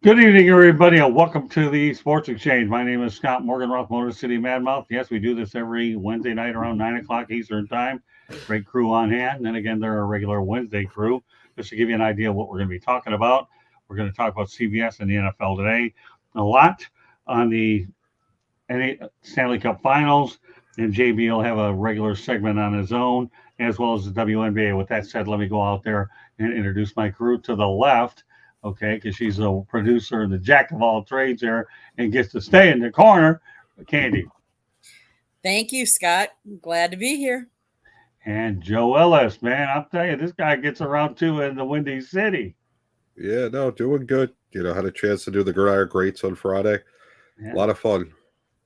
Good evening, everybody, and welcome to the Sports Exchange. My name is Scott Morganroth, Motor City Madmouth. Yes, we do this every Wednesday night around 9 o'clock Eastern Time. Great crew on hand. And then again, they're a regular Wednesday crew. Just to give you an idea of what we're going to be talking about, we're going to talk about CBS and the NFL today. A lot on the Stanley Cup Finals, and JB will have a regular segment on his own, as well as the WNBA. With that said, let me go out there and introduce my crew to the left. Okay, because she's a producer and the jack of all trades there and gets to stay in the corner. Candy. Thank you, Scott. Glad to be here. And Joe Ellis, man, I'll tell you, this guy gets around too in the Windy City. Yeah, no, doing good. Had a chance to do the Gridiron Greats on Friday. Yeah. A lot of fun.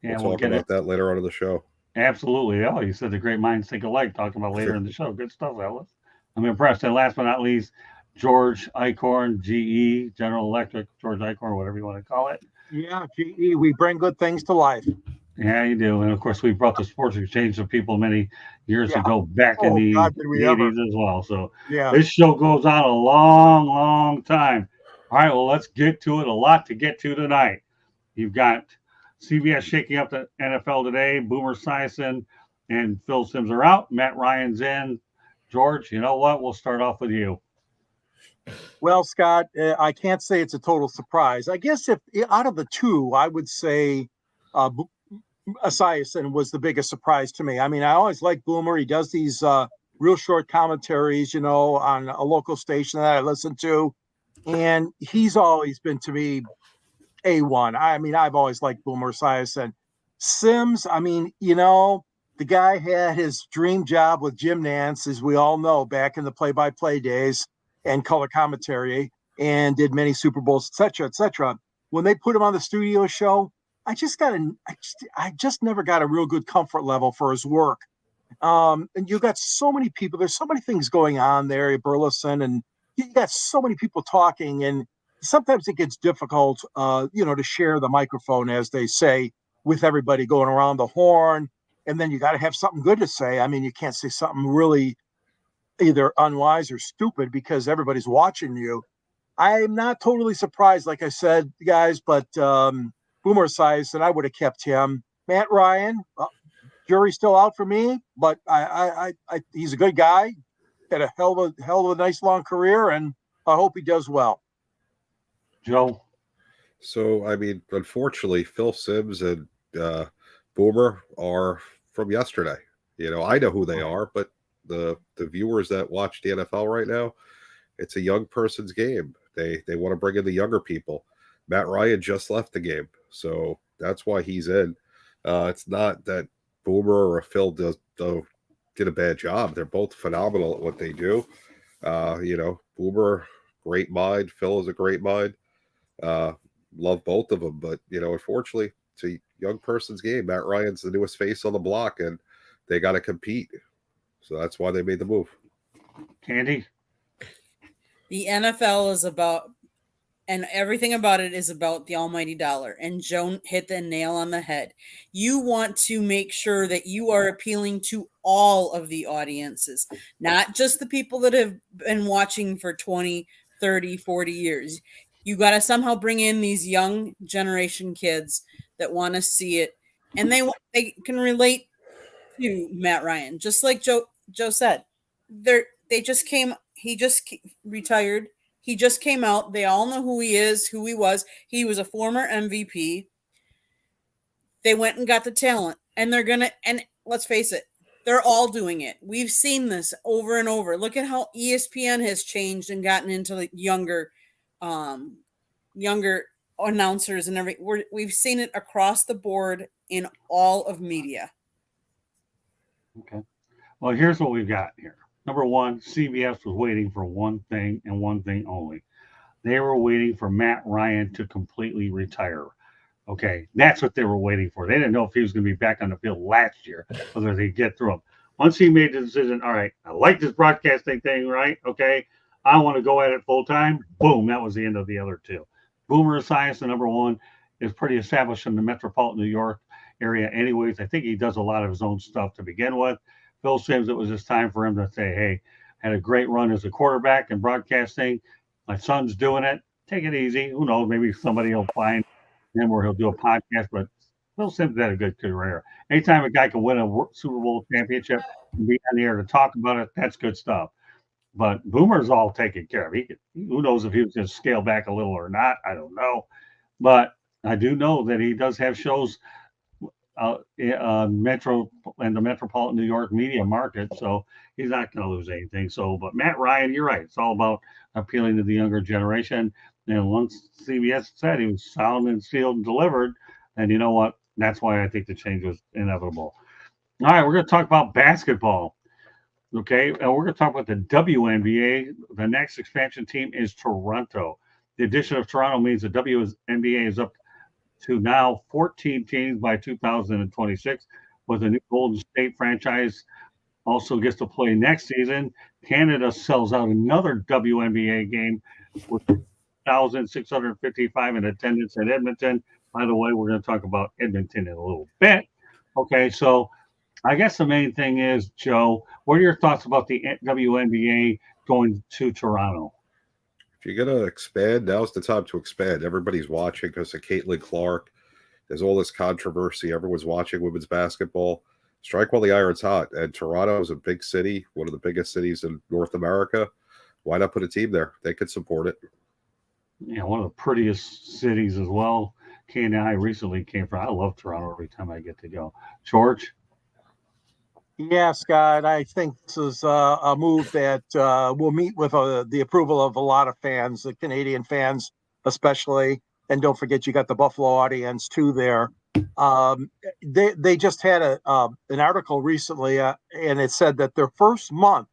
Yeah, we'll talk about that later on in the show. Absolutely. Oh, you said the great minds think alike, talking about later in the show. Good stuff, Ellis. I'm impressed. And last but not least, George Eichhorn, GE, General Electric, George Eichhorn, whatever you want to call it. Yeah, GE, we bring good things to life. Yeah, you do. And of course, we brought the Sports Exchange to people many years ago back in the 80s as well. So this show goes on a long, long time. All right, well, let's get to it. A lot to get to tonight. You've got CBS shaking up the NFL today. Boomer Esiason and Phil Simms are out. Matt Ryan's in. George, you know what? We'll start off with you. Well, Scott, I can't say it's a total surprise. I guess if out of the two, I would say Esiason was the biggest surprise to me. I mean, I always like Boomer. He does these real short commentaries, on a local station that I listen to. And he's always been, to me, A1. I mean, I've always liked Boomer Esiason. Simms, I mean, the guy had his dream job with Jim Nantz, as we all know, back in the play-by-play days and color commentary, and did many Super Bowls, et cetera, et cetera. When they put him on the studio show, I just never got a real good comfort level for his work. And you've got so many people. There's so many things going on there, Burleson, and you got so many people talking, and sometimes it gets difficult, to share the microphone, as they say, with everybody going around the horn. And then you got to have something good to say. I mean, you can't say something really either unwise or stupid because everybody's watching you. I'm not totally surprised, like I said, guys, but Boomer Esiason, I would have kept him. Matt Ryan, jury's still out for me, but I he's a good guy. Had a hell of a nice long career, and I hope he does well. Joe? So, I mean, unfortunately, Phil Simms and Boomer are from yesterday. I know who they are, but the viewers that watch the NFL right now, it's a young person's game. They want to bring in the younger people. Matt Ryan just left the game, so that's why he's in. It's not that Boomer or Phil did a bad job. They're both phenomenal at what they do. Boomer, great mind. Phil is a great mind. Love both of them, but unfortunately, it's a young person's game. Matt Ryan's the newest face on the block, and they got to compete. So that's why they made the move. Candy? The NFL is about, and everything about it is about the almighty dollar. And Joan hit the nail on the head. You want to make sure that you are appealing to all of the audiences, not just the people that have been watching for 20, 30, 40 years. You got to somehow bring in these young generation kids that want to see it, and they can relate to Matt Ryan, just like Joe said. He just retired. He just came out. They all know who he is, who he was. He was a former MVP. They went and got the talent, and and let's face it, they're all doing it. We've seen this over and over. Look at how ESPN has changed and gotten into the younger announcers and we've seen it across the board in all of media. Okay. Well, here's what we've got here. Number one, CBS was waiting for one thing and one thing only. They were waiting for Matt Ryan to completely retire. Okay, that's what they were waiting for. They didn't know if he was going to be back on the field last year, whether they'd get through him. Once he made the decision, all right, I like this broadcasting thing, right? Okay, I want to go at it full time. Boom, that was the end of the other two. Boomer Esiason, number one, is pretty established in the metropolitan New York area anyways. I think he does a lot of his own stuff to begin with. Phil Simms, it was just time for him to say, hey, had a great run as a quarterback in broadcasting. My son's doing it. take it easy. Who knows? Maybe somebody will find him where he'll do a podcast. But Phil Simms had a good career. Anytime a guy can win a Super Bowl championship and be on the air to talk about it, that's good stuff. But Boomer's all taken care of. Who knows if he was going to scale back a little or not? I don't know. But I do know that he does have shows Metro and the metropolitan New York media market, so he's not going to lose anything. So, but Matt Ryan, you're right. It's all about appealing to the younger generation. And once CBS said he was sound and sealed and delivered, and you know what? That's why I think the change was inevitable. All right, we're going to talk about basketball. Okay, and we're going to talk about the WNBA. The next expansion team is Toronto. The addition of Toronto means the WNBA is up to now 14 teams by 2026, with a new Golden State franchise also gets to play next season. Canada sells out another WNBA game with 1,655 in attendance at Edmonton. By the way, we're going to talk about Edmonton in a little bit. Okay, so I guess the main thing is, Joe, what are your thoughts about the WNBA going to Toronto? If you're going to expand, now's the time to expand. Everybody's watching because of Caitlin Clark. There's all this controversy. Everyone's watching women's basketball. Strike while the iron's hot. And Toronto is a big city, one of the biggest cities in North America. Why not put a team there? They could support it. Yeah, one of the prettiest cities as well. Kay and I recently came from. I love Toronto every time I get to go. George? Yeah, Scott, I think this is a move that will meet with the approval of a lot of fans, the Canadian fans especially. And don't forget, you got the Buffalo audience too there. They just had an article recently, and it said that their first month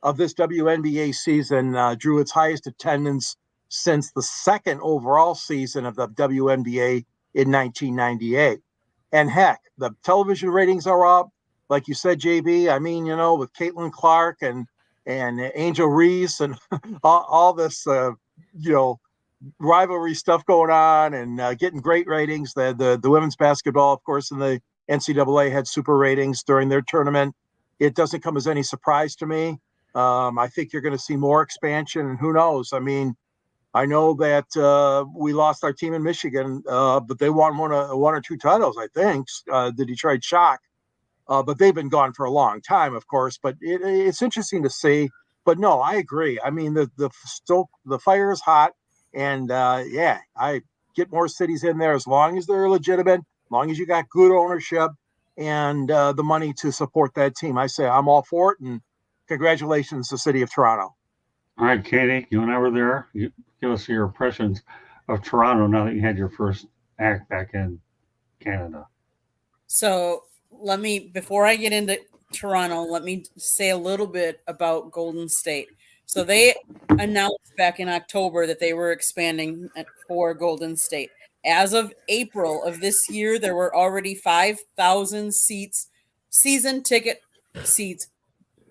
of this WNBA season drew its highest attendance since the second overall season of the WNBA in 1998. And heck, the television ratings are up. Like you said, JB, I mean, with Caitlin Clark and Angel Reese and all this, rivalry stuff going on and getting great ratings. The women's basketball, of course, in the NCAA had super ratings during their tournament. It doesn't come as any surprise to me. I think you're going to see more expansion, and who knows? I mean, I know that we lost our team in Michigan, but they won one or two titles, I think, the Detroit Shock. But they've been gone for a long time, of course. But it's interesting to see. But no, I agree. I mean, the fire is hot, and I get more cities in there as long as they're legitimate, as long as you got good ownership and the money to support that team. I say I'm all for it, and congratulations to the city of Toronto. All right, Katie, you and I were there. You give us your impressions of Toronto now that you had your first act back in Canada. So before I get into Toronto, let me say a little bit about Golden State. So they announced back in October that they were expanding for Golden State. As of April of this year, there were already 5,000 season ticket seats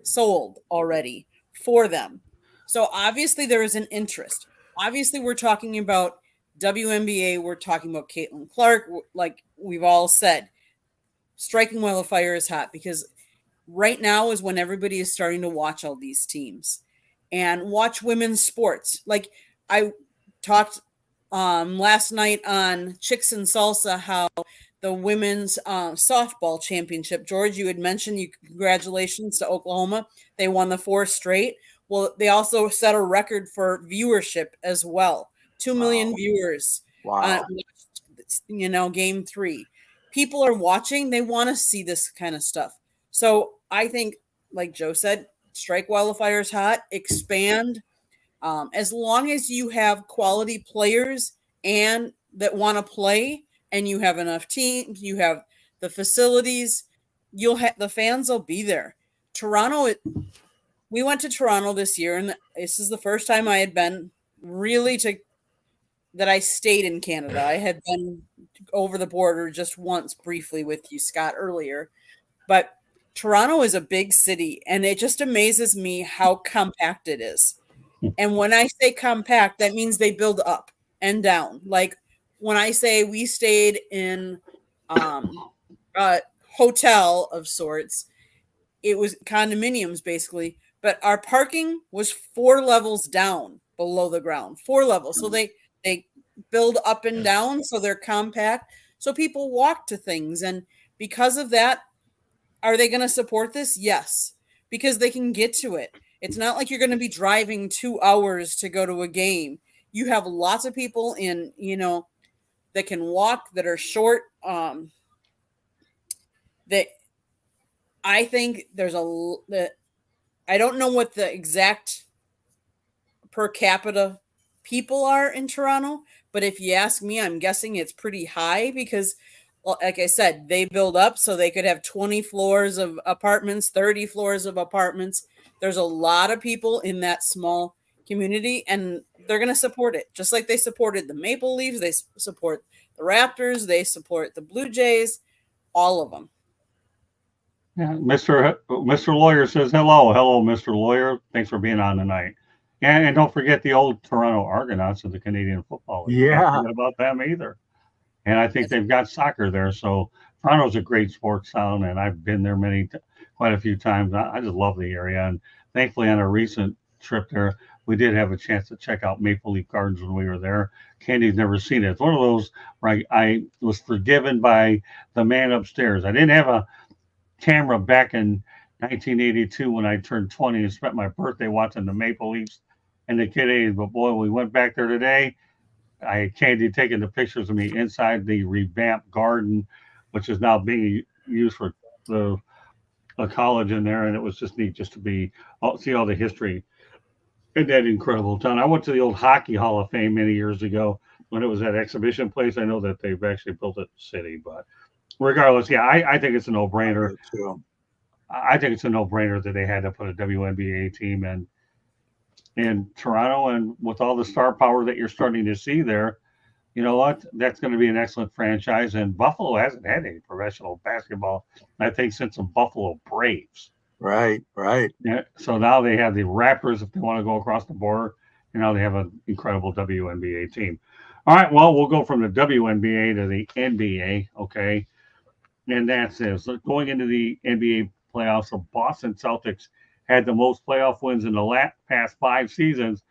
sold already for them. So obviously there is an interest. Obviously we're talking about WNBA. We're talking about Caitlin Clark, like we've all said. Striking while the fire is hot, because right now is when everybody is starting to watch all these teams and watch women's sports. Like I talked last night on Chicks and Salsa how the women's softball championship, George, you had mentioned, congratulations to Oklahoma. They won the 4 straight. Well, they also set a record for viewership as well. 2 million viewers. Wow. Game 3. People are watching. They want to see this kind of stuff. So I think, like Joe said, strike while the fire is hot, expand. As long as you have quality players and that want to play, and you have enough teams, you have the facilities, the fans will be there. Toronto, we went to Toronto this year, and this is the first time I had been really that I stayed in Canada. I had been over the border just once briefly with you, Scott, earlier. But Toronto is a big city, and it just amazes me how compact it is. And when I say compact, that means they build up and down. Like when I say we stayed in a hotel of sorts, it was condominiums basically, but our parking was 4 levels down below the ground, 4 levels. So they they build up and down, so they're compact, so people walk to things. And because of that, are they going to support this? Yes, because they can get to it. It's not like you're going to be driving 2 hours to go to a game. You have lots of people in, that can walk, that are short. That I think I don't know what the exact per capita people are in Toronto, but if you ask me, I'm guessing it's pretty high because, well, like I said, they build up so they could have 20 floors of apartments, 30 floors of apartments. There's a lot of people in that small community, and they're going to support it. Just like they supported the Maple Leafs, they support the Raptors, they support the Blue Jays, all of them. Yeah, Mr. Lawyer says hello, Mr. Lawyer. Thanks for being on tonight. And don't forget the old Toronto Argonauts of the Canadian Football League. Yeah. Can't forget about them either. And I think they've got soccer there. So Toronto's a great sports town, and I've been there quite a few times. I just love the area. And thankfully, on a recent trip there, we did have a chance to check out Maple Leaf Gardens when we were there. Candy's never seen it. It's one of those where I was forgiven by the man upstairs. I didn't have a camera back in 1982 when I turned 20 and spent my birthday watching the Maple Leafs and the Kiddies. But boy, we went back there today. I had Candy taking the pictures of me inside the revamped garden, which is now being used for the college in there, and it was just neat just to see all the history in that incredible town. I went to the old Hockey Hall of Fame many years ago when it was that exhibition place. I know that they've actually built it in the city, but regardless, yeah, I think it's a no-brainer. I think it's a no-brainer that they had to put a WNBA team in Toronto, and with all the star power that you're starting to see there, you know what? That's going to be an excellent franchise. And Buffalo hasn't had any professional basketball, I think, since the Buffalo Braves. Right. Yeah. So now they have the Raptors if they want to go across the border, and now they have an incredible WNBA team. All right, well, we'll go from the WNBA to the NBA, okay? And that's it. So going into the NBA playoffs, the Boston Celtics had the most playoff wins in the past 5 seasons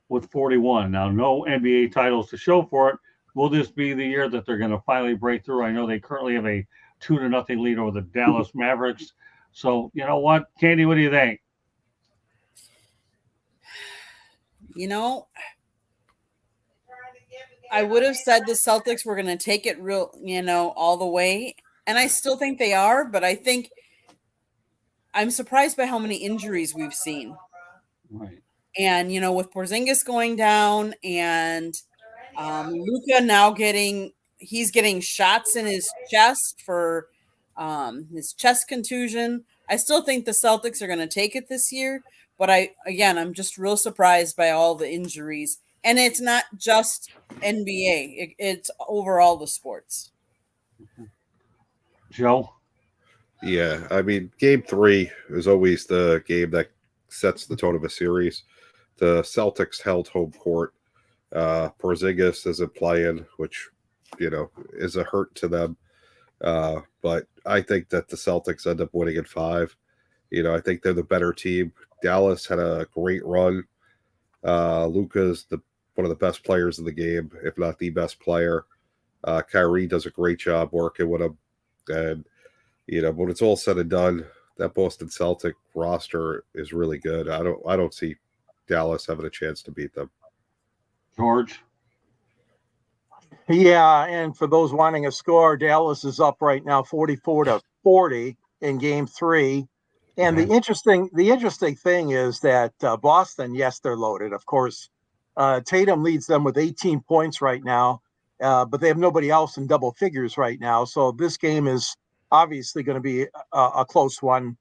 with 41. Now, no NBA titles to show for it. Will this be the year that they're going to finally break through? I know they currently have a 2-0 lead over the Dallas Mavericks. So, you know what? Candy, what do you think? I would have said the Celtics were going to take it real, all the way. And I still think they are, but I think I'm surprised by how many injuries we've seen. Right. And, with Porzingis going down and Luka now getting shots in his chest for his chest contusion. I still think the Celtics are going to take it this year, but I'm just real surprised by all the injuries. And it's not just NBA. It's overall the sports. Joe? Yeah, I mean, Game 3 is always the game that sets the tone of a series. The Celtics held home court. Porzingis isn't playing, which, is a hurt to them. But I think that the Celtics end up winning in 5. I think they're the better team. Dallas had a great run. Luka's one of the best players in the game, if not the best player. Kyrie does a great job working with him. And, when it's all said and done, that Boston Celtic roster is really good. I don't see Dallas having a chance to beat them. George? Yeah, and for those wanting a score, Dallas is up right now 44-40 in Game 3. And the interesting thing is that Boston, yes, they're loaded. Of course, Tatum leads them with 18 points right now, but they have nobody else in double figures right now. So this game is obviously going to be a close one.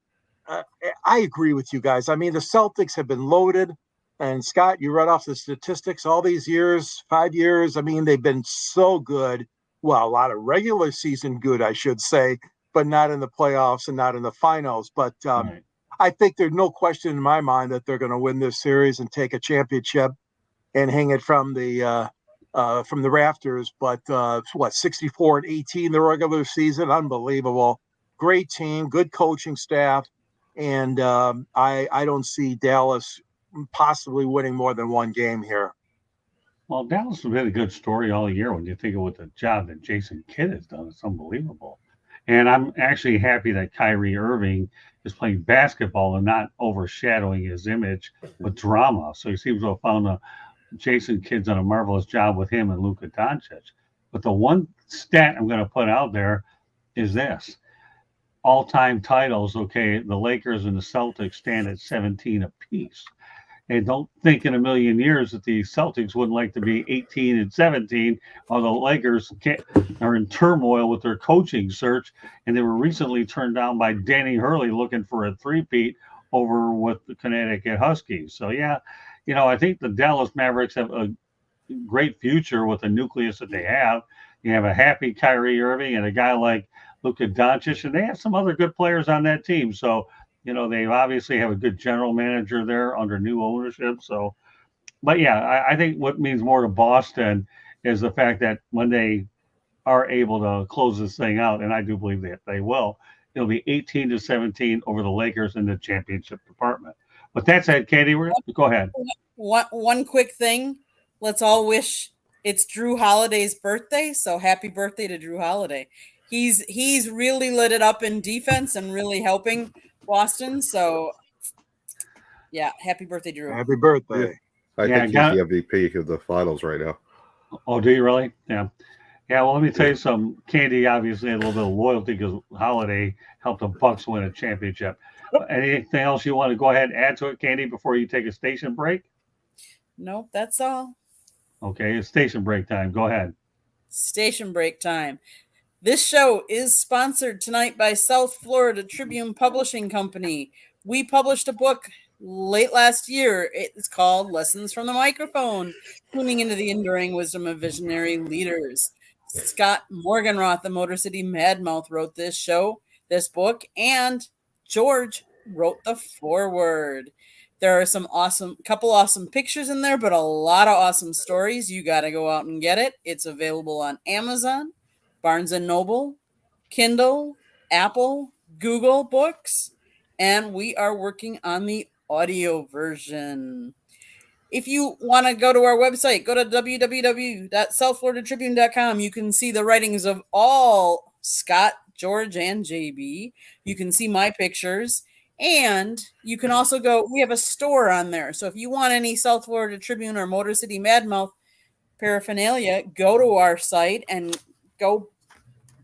I agree with you guys. I mean, the Celtics have been loaded. And Scott, you read off the statistics all these years, 5 years. I mean, they've been so good. Well, a lot of regular season good, I should say, but not in the playoffs and not in the finals. But Right. I think there's no question in my mind that they're going to win this series and take a championship and hang it from the rafters. But 64-18 the regular season, unbelievable. Great team, good coaching staff, and I don't see Dallas possibly winning more than one game here. Well, Dallas has been a good story all year when you think of what the job that Jason Kidd has done. It's unbelievable. And I'm actually happy that Kyrie Irving is playing basketball and not overshadowing his image with drama. So he seems to have found Jason Kidd's done a marvelous job with him and Luka Doncic. But the one stat I'm going to put out there is this. All-time titles, okay, the Lakers and the Celtics stand at 17 apiece. And don't think in a million years that the Celtics wouldn't like to be 18 and 17, while the Lakers are in turmoil with their coaching search. And they were recently turned down by Danny Hurley looking for a three-peat over with the Connecticut Huskies. So, yeah, I think the Dallas Mavericks have a great future with the nucleus that they have. You have a happy Kyrie Irving and a guy like Luka Doncic, and they have some other good players on that team. So, they obviously have a good general manager there under new ownership. So, but yeah, I think what means more to Boston is the fact that when they are able to close this thing out, and I do believe that they will, it'll be 18 to 17 over the Lakers in the championship department. But that said, Katie, go ahead. One quick thing. Let's all wish it's Drew Holiday's birthday. So happy birthday to Drew Holiday. He's really lit it up in defense and really helping Boston. So yeah, happy birthday, Drew. Happy birthday. I think he's the MVP of the finals right now. Oh, do you really? Yeah. Yeah, well, let me tell you something. Candy obviously had a little bit of loyalty because Holiday helped the Bucks win a championship. Anything else you want to go ahead and add to it, Candy, before you take a station break? Nope, that's all. Okay, it's station break time. Go ahead. Station break time. This show is sponsored tonight by South Florida Tribune Publishing Company. We published a book late last year. It's called Lessons from the Microphone, Tuning into the Enduring Wisdom of Visionary Leaders. Scott Morganroth, the Motor City Madmouth, wrote this book, and George wrote the foreword. There are couple awesome pictures in there, but a lot of awesome stories. You got to go out and get it. It's available on Amazon, Barnes & Noble, Kindle, Apple, Google Books, and we are working on the audio version. If you want to go to our website, go to www.southfloridatribune.com. You can see the writings of all Scott, George, and JB. You can see my pictures. And you can also we have a store on there. So if you want any South Florida Tribune or Motor City Madmouth paraphernalia, go to our site and go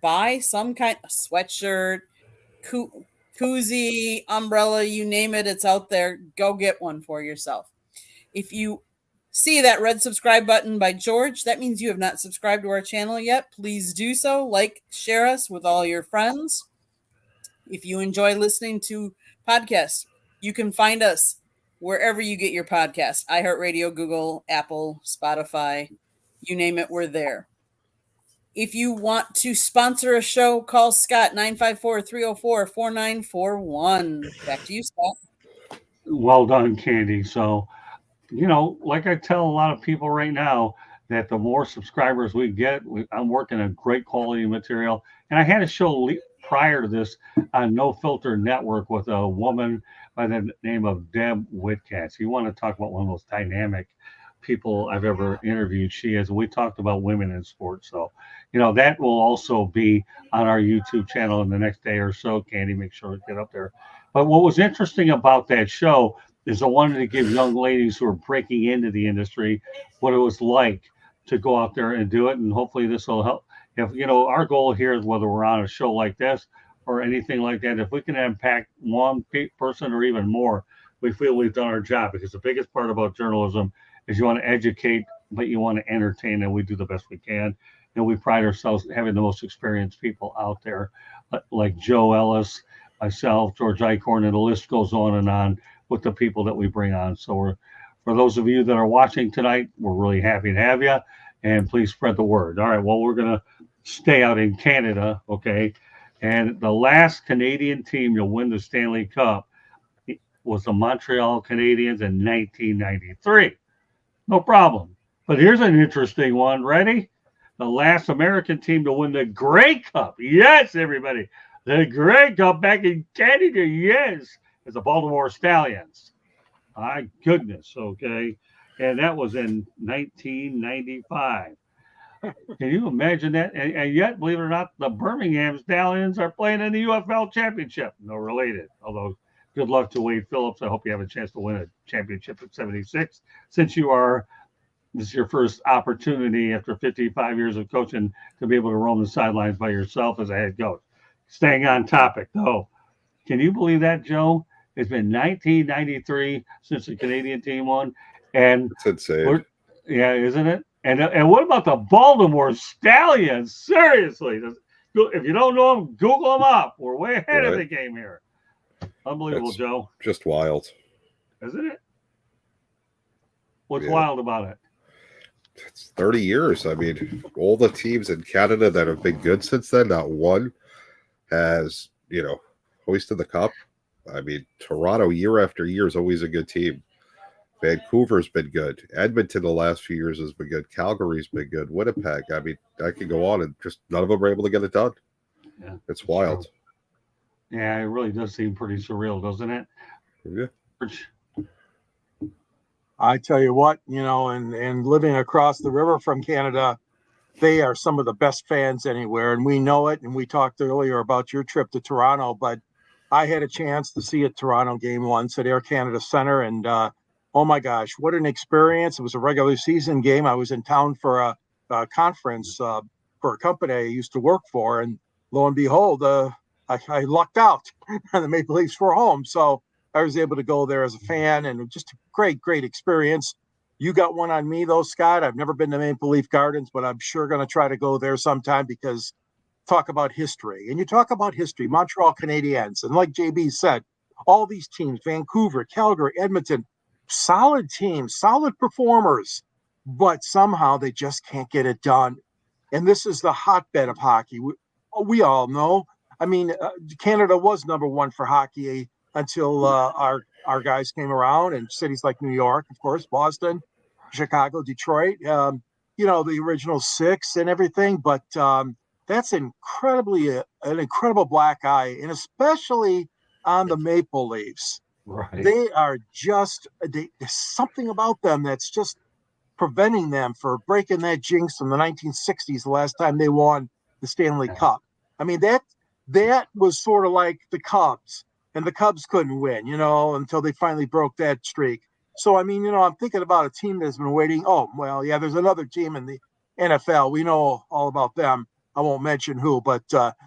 buy some kind of sweatshirt, koozie, umbrella, you name it, it's out there. Go get one for yourself. If you see that red subscribe button by George, that means you have not subscribed to our channel yet. Please do so. Like, share us with all your friends. If you enjoy listening to podcasts, you can find us wherever you get your podcast. iHeartRadio, Google, Apple, Spotify, you name it, we're there. If you want to sponsor a show, call Scott, 954-304-4941. Back to you, Scott. Well done, Candy. So, like I tell a lot of people right now, that the more subscribers we get, I'm working on great quality material. And I had a show prior to this on No Filter Network with a woman by the name of Deb Whitcatz. You want to talk about one of the most dynamic people I've ever interviewed. She is. We talked about women in sports. So, that will also be on our YouTube channel in the next day or so. Candy, make sure to get up there. But what was interesting about that show is I wanted to give young ladies who are breaking into the industry what it was like to go out there and do it. And hopefully this will help. If, our goal here is whether we're on a show like this or anything like that, if we can impact one person or even more, we feel we've done our job, because the biggest part about journalism is you want to educate, but you want to entertain, and we do the best we can. And we pride ourselves having the most experienced people out there, like Joe Ellis, myself, George Eichhorn, and the list goes on with the people that we bring on. So for those of you that are watching tonight, we're really happy to have you, and please spread the word. All right, well, we're going to stay out in Canada, okay? And the last Canadian team to win the Stanley Cup was the Montreal Canadiens in 1993. No problem. But here's an interesting one. Ready? The last American team to win the Grey Cup. Yes, everybody. The Grey Cup back in Canada. Yes. It's the Baltimore Stallions. My goodness. Okay. and that was in 1995. Can you imagine that? And yet, believe it or not, the Birmingham Stallions are playing in the UFL Championship. No related. Although, good luck to Wade Phillips. I hope you have a chance to win a championship at 76. Since this is your first opportunity after 55 years of coaching to be able to roam the sidelines by yourself as a head coach. Staying on topic, though. Can you believe that, Joe? It's been 1993 since the Canadian team won. And It's insane. yeah, isn't it? And what about the Baltimore Stallions? Seriously, if you don't know them, Google them up. We're way ahead of the game here. Unbelievable, That's Joe. just wild. Isn't it? What's Yeah. wild about it? It's 30 years. I mean, all the teams in Canada that have been good since then, not one has, hoisted the cup. I mean, Toronto year after year is always a good team. Vancouver's been good. Edmonton the last few years has been good. Calgary's been good. Winnipeg. I mean, I could go on and just none of them are able to get it done. Yeah, it's wild. Yeah, it really does seem pretty surreal, doesn't it? Yeah. I tell you what, and living across the river from Canada, they are some of the best fans anywhere, and we know it. And we talked earlier about your trip to Toronto, but I had a chance to see a Toronto game once at Air Canada Center, and oh my gosh, what an experience. It was a regular season game. I was in town for a conference for a company I used to work for, and lo and behold, I lucked out and the Maple Leafs were home. So I was able to go there as a fan, and just a great experience. You got one on me though, Scott. I've never been to Maple Leaf Gardens, but I'm sure going to try to go there sometime, because talk about history. And you talk about history, Montreal Canadiens, and like JB said, all these teams, Vancouver, Calgary, Edmonton, solid teams, solid performers, but somehow they just can't get it done. And this is the hotbed of hockey. We all know. I mean, Canada was number one for hockey until our guys came around, and cities like New York, of course, Boston, Chicago, Detroit, the original six and everything. But that's an incredible black eye, and especially on the Maple Leafs. Right. They are just, there's something about them that's just preventing them for breaking that jinx from the 1960s, the last time they won the Stanley Cup. I mean, that was sort of like the Cubs, and the Cubs couldn't win, until they finally broke that streak. So, I mean, I'm thinking about a team that's been waiting. Oh, well, yeah, there's another team in the NFL. We know all about them. I won't mention who, but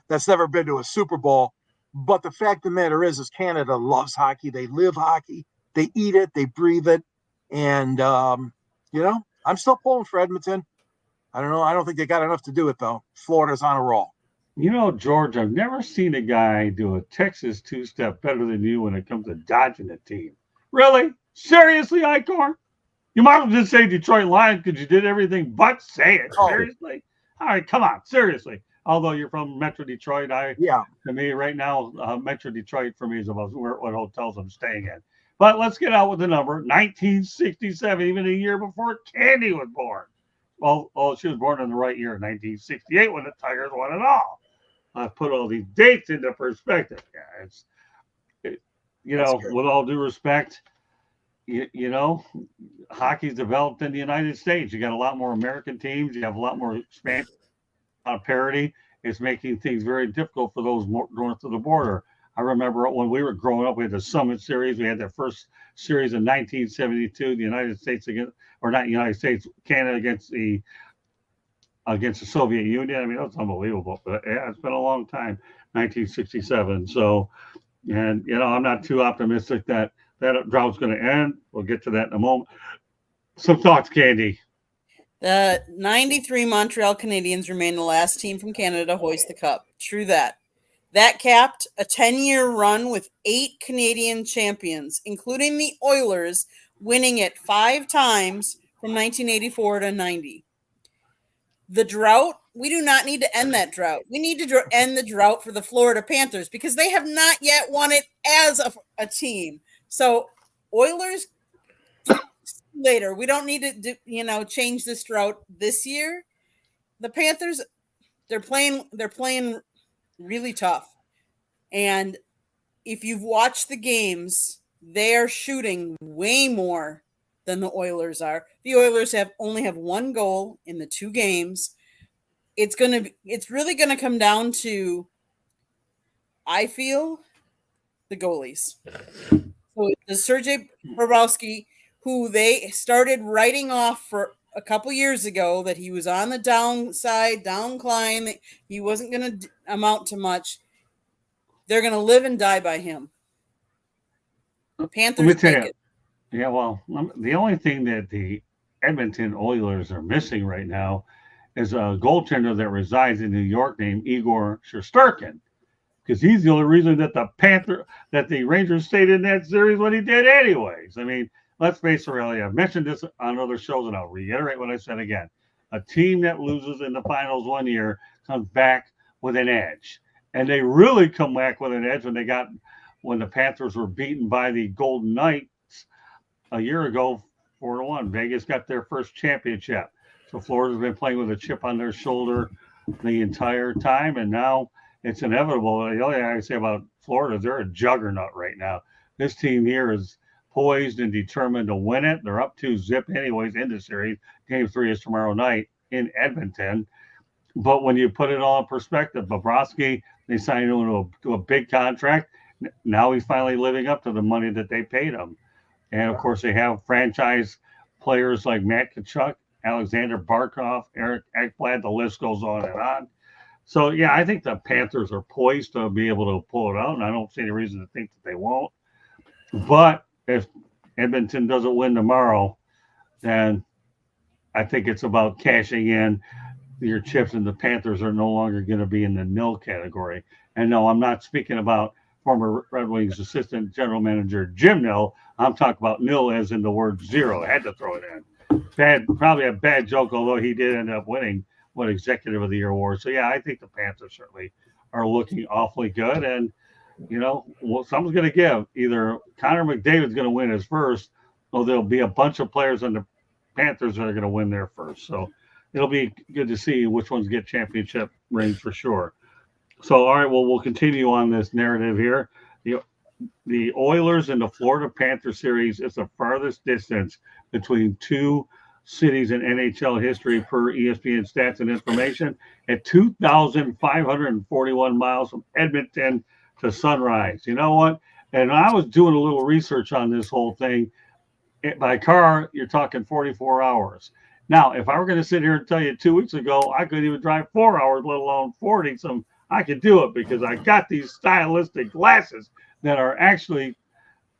that's never been to a Super Bowl. But the fact of the matter is Canada loves hockey. They live hockey. They eat it. They breathe it. And, I'm still pulling for Edmonton. I don't know. I don't think they got enough to do it, though. Florida's on a roll. George, I've never seen a guy do a Texas two-step better than you when it comes to dodging a team. Really? Seriously, Icorn? You might as well just say Detroit Lions because you did everything but say it. Seriously? All right, come on. Seriously. Although you're from Metro Detroit, to me right now, Metro Detroit for me is about what hotels I'm staying in. But let's get out with the number. 1967, even a year before Candy was born. Well, she was born in the right year, 1968, when the Tigers won it all. I put all these dates into perspective. Yeah, with all due respect, hockey's developed in the United States. You got a lot more American teams. You have a lot more expansion. Parity. It's making things very difficult for those north of the border. I remember when we were growing up, we had the Summit Series. We had the first series in 1972, the United States Canada against the Soviet Union. I mean, that's unbelievable. But yeah, it's been a long time, 1967. So, and I'm not too optimistic that drought's going to end. We'll get to that in a moment. Some thoughts, Candy. The 93 Montreal Canadiens remain the last team from Canada to hoist the cup. True that. That capped a 10-year run with 8 Canadian champions, including the Oilers, winning it 5 times from 1984 to 90. The drought, we do not need to end that drought. We need to end the drought for the Florida Panthers because they have not yet won it as a team. So Oilers later. We don't need to change this drought this year. The Panthers, they're playing really tough. And if you've watched the games, they are shooting way more than the Oilers are. The Oilers only have one goal in the 2 games. It's really gonna come down to, I feel, the goalies. So the Sergei Bobrovsky, who they started writing off for a couple years ago, that he was on the downside, downcline, that he wasn't going to amount to much. They're going to live and die by him. Panthers Let me tell take you. it. Yeah, well, the only thing that the Edmonton Oilers are missing right now is a goaltender that resides in New York named Igor Shesterkin, because he's the only reason that the Rangers stayed in that series when he did anyways. I mean, let's face it, really. I've mentioned this on other shows, and I'll reiterate what I said again. A team that loses in the finals one year comes back with an edge. And they really come back with an edge when the Panthers were beaten by the Golden Knights a year ago, 4-1. Vegas got their first championship. So Florida's been playing with a chip on their shoulder the entire time, and now it's inevitable. The only thing I say about Florida is they're a juggernaut right now. This team here is poised and determined to win it. They're up 2-0 anyways in the series. Game 3 is tomorrow night in Edmonton. But when you put it all in perspective, Bobrovsky, they signed him to a big contract. Now he's finally living up to the money that they paid him. And, of course, they have franchise players like Matt Tkachuk, Alexander Barkov, Eric Ekblad. The list goes on and on. So, yeah, I think the Panthers are poised to be able to pull it out, and I don't see any reason to think that they won't. But if Edmonton doesn't win tomorrow, then I think it's about cashing in your chips, and the Panthers are no longer going to be in the nil category. And no, I'm not speaking about former Red Wings assistant general manager Jim Nill. I'm talking about nil as in the word zero. I had to throw it in. Probably a bad joke, although he did end up winning Executive of the Year award. So, yeah, I think the Panthers certainly are looking awfully good. And, someone's going to give. Either Connor McDavid's going to win his first, or there'll be a bunch of players on the Panthers that are going to win their first. So it'll be good to see which ones get championship rings for sure. So, all right, well, we'll continue on this narrative here. The Oilers and the Florida Panthers series is the farthest distance between two cities in NHL history per ESPN stats and information, at 2,541 miles from Edmonton to Sunrise. You know what? And I was doing a little research on this whole thing. By car, you're talking 44 hours. Now, if I were going to sit here and tell you 2 weeks ago, I couldn't even drive 4 hours, let alone 40. So I could do it because I got these stylistic glasses that are actually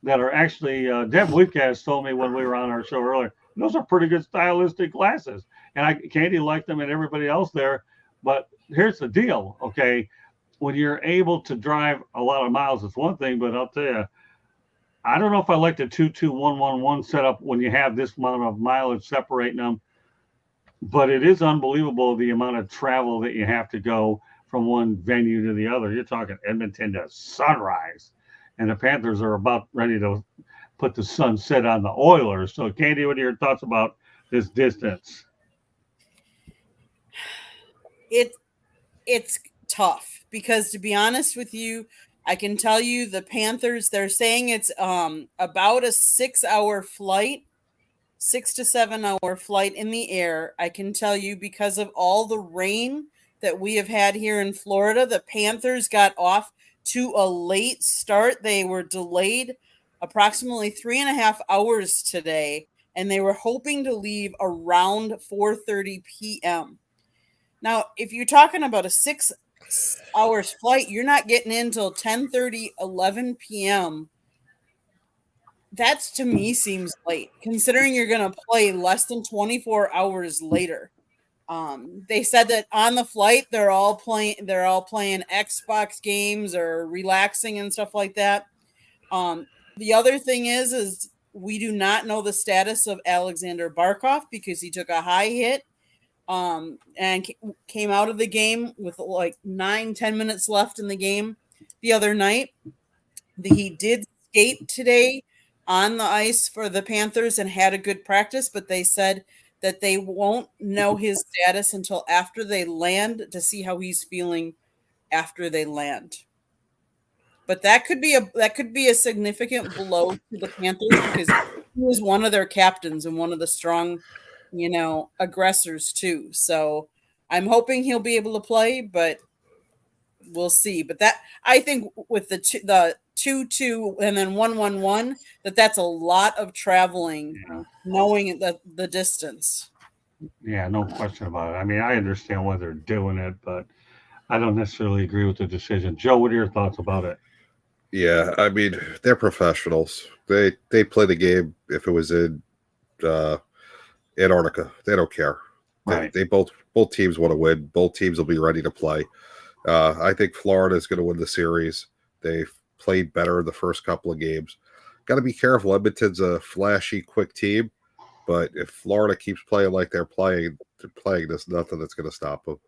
Deb Whitcast told me when we were on our show earlier. Those are pretty good stylistic glasses. And Candy liked them and everybody else there. But here's the deal, okay? When you're able to drive a lot of miles, it's one thing, but I'll tell you, I don't know if I like the 2-2-1-1-1 setup when you have this amount of mileage separating them. But it is unbelievable the amount of travel that you have to go from one venue to the other. You're talking Edmonton to Sunrise. And the Panthers are about ready to put the sunset on the Oilers. So, Candy, what are your thoughts about this distance? It's tough because, to be honest with you, I can tell you the Panthers, they're saying it's about a 6-hour flight, 6 to 7 hour flight in the air. I can tell you because of all the rain that we have had here in Florida, the Panthers got off to a late start. They were delayed approximately 3.5 hours today, and they were hoping to leave around 4:30 p.m. Now, if you're talking about a 6 hours flight, you're not getting in till 10:30, 11 p.m. That, to me, seems late, considering you're going to play less than 24 hours later. They said that on the flight they're all playing Xbox games or relaxing and stuff like that. The other thing is we do not know the status of Alexander Barkov because he took a high hit and came out of the game with like 9-10 minutes left in the game the other night. He did skate today on the ice for the Panthers and had a good practice, but they said that they won't know his status until after they land to see how he's feeling after they land. But that could be a significant blow to the Panthers because he was one of their captains and one of the strong, aggressors too. So I'm hoping he'll be able to play, but we'll see. But that, I think, with the 2-2 and then 1-1-1, that's a lot of traveling, Yeah. knowing the distance. Yeah, no question about it. I mean, I understand why they're doing it, but I don't necessarily agree with the decision. Joe, what are your thoughts about it? Yeah, I mean, they're professionals. They play the game if it was in Antarctica. They don't care. Right. They both teams want to win. Both teams will be ready to play. I think Florida is going to win the series. They've played better in the first couple of games. Got to be careful. Edmonton's a flashy, quick team, but if Florida keeps playing like they're playing, there's nothing that's going to stop them.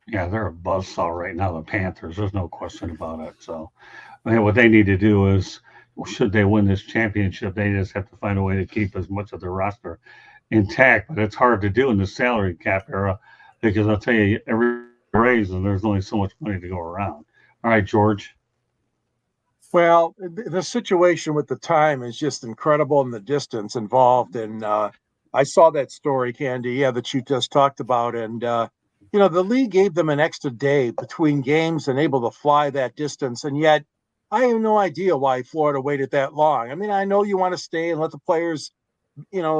Yeah, they're a buzzsaw right now, the Panthers. There's no question about it. So, I mean, what they need to do is, should they win this championship, they just have to find a way to keep as much of their roster intact. But it's hard to do in the salary cap era because I'll tell you, every raise and there's only so much money to go around. All right, George. Well, the situation with the time is just incredible, and the distance involved. And I saw that story, Candy, that you just talked about. And, the league gave them an extra day between games and able to fly that distance. And yet I have no idea why Florida waited that long. I mean, I know you want to stay and let the players,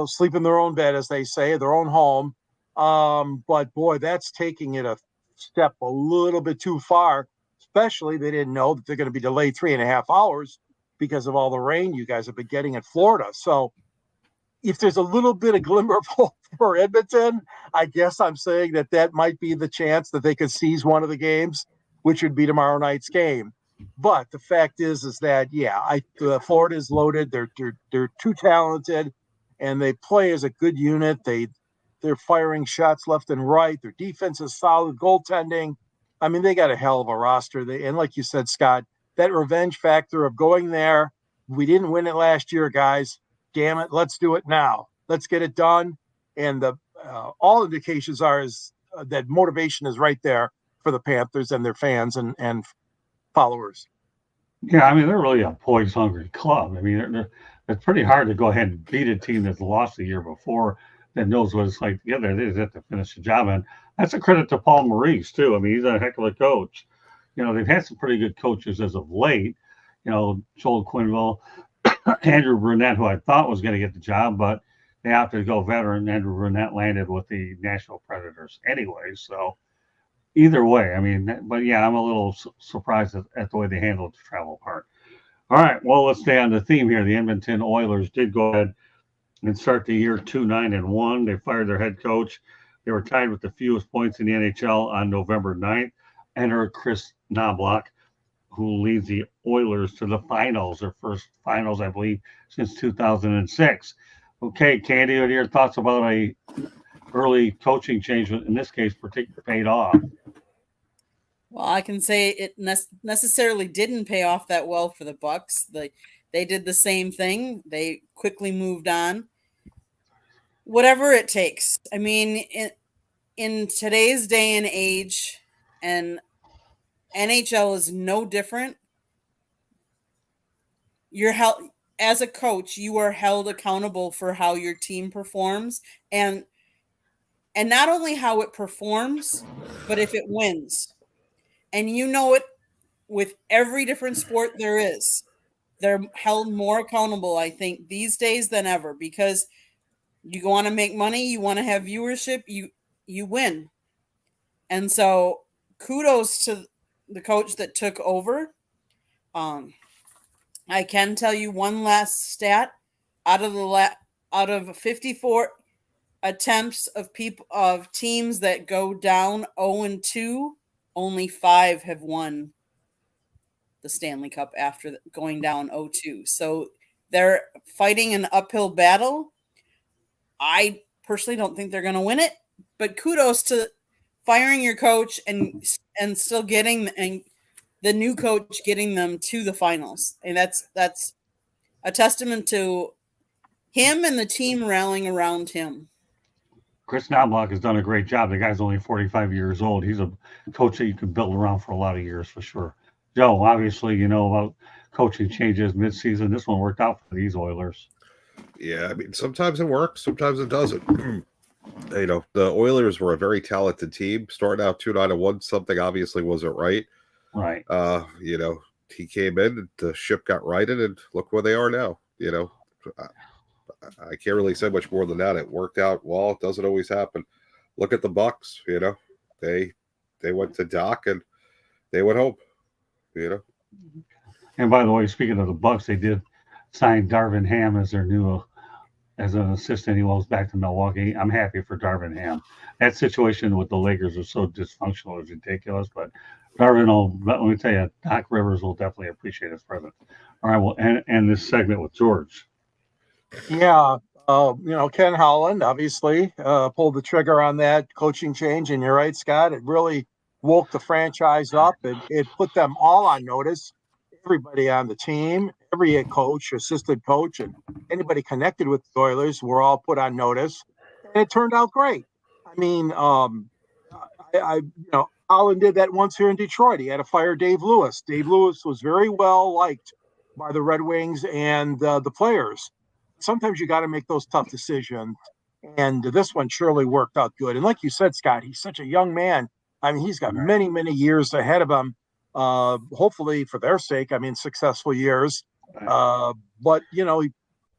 sleep in their own bed, as they say, their own home. But boy, that's taking it a step a little bit too far. Especially, they didn't know that they're going to be delayed 3.5 hours because of all the rain you guys have been getting in Florida. So if there's a little bit of glimmer of hope for Edmonton, I guess I'm saying that might be the chance that they could seize one of the games, which would be tomorrow night's game. But the fact is that, Florida is loaded. They're too talented, and they play as a good unit. They're firing shots left and right. Their defense is solid. Goaltending. I mean, they got a hell of a roster. And like you said, Scott, that revenge factor of going there. We didn't win it last year, guys. Damn it. Let's do it now. Let's get it done. And the all indications are that motivation is right there for the Panthers and their fans and followers. Yeah, I mean, they're really a points-hungry club. I mean, it's pretty hard to go ahead and beat a team that's lost the year before that knows what it's like to get there. They just have to finish the job. And that's a credit to Paul Maurice, too. I mean, he's a heck of a coach. They've had some pretty good coaches as of late. Joel Quenneville, Andrew Brunette, who I thought was going to get the job, but they opted to go veteran. Andrew Brunette landed with the Nashville Predators anyway. So either way, I mean, but yeah, I'm a little surprised at the way they handled the travel part. All right, well, let's stay on the theme here. The Edmonton Oilers did go ahead and start the year 2-9-1. They fired their head coach. They were tied with the fewest points in the NHL on November 9th. Enter Chris Knobloch, who leads the Oilers to the finals, their first finals, I believe, since 2006. Okay, Candy, what are your thoughts about a early coaching change, in this case, particularly paid off? Well, I can say it necessarily didn't pay off that well for the Bucks. They did the same thing. They quickly moved on. Whatever it takes. I mean, in today's day and age, and NHL is no different. You're held as a coach. You are held accountable for how your team performs, and not only how it performs, but if it wins. And it with every different sport there is. They're held more accountable, I think, these days than ever, because you want to make money, you want to have viewership, you win. And so kudos to the coach that took over. I can tell you one last stat. Out of 54 attempts of teams that go down 0-2, only 5 have won the Stanley Cup after going down 0-2. So they're fighting an uphill battle. I personally don't think they're going to win it, but kudos to firing your coach and still getting the new coach getting them to the finals. And that's a testament to him and the team rallying around him. Chris Knobloch has done a great job. The guy's only 45 years old. He's a coach that you can build around for a lot of years for sure. Joe, obviously, about coaching changes midseason. This one worked out for these Oilers. Yeah, I mean, sometimes it works, sometimes it doesn't. The Oilers were a very talented team, starting out 2-9-1. Something obviously wasn't right. Right. He came in, the ship got righted, and look where they are now. I, I can't really say much more than that. It worked out well. It doesn't always happen. Look at the Bucks. They went to Doc and they went home. And by the way, speaking of the Bucks, they did sign Darvin Ham as their new as an assistant. He goes back to Milwaukee. I'm happy for Darvin Ham. That situation with the Lakers was so dysfunctional, it was ridiculous. But let me tell you, Doc Rivers will definitely appreciate his presence. All right, well, and this segment with George. Yeah. Ken Holland obviously pulled the trigger on that coaching change. And you're right, Scott. It really woke the franchise up. It put them all on notice. Everybody on the team, every coach, assistant coach, and anybody connected with the Oilers were all put on notice. And it turned out great. I mean, Holland did that once here in Detroit. He had to fire Dave Lewis. Dave Lewis was very well liked by the Red Wings and the players. Sometimes you got to make those tough decisions. And this one surely worked out good. And like you said, Scott, he's such a young man. I mean, he's got many, many years ahead of him. Hopefully for their sake, successful years. But, he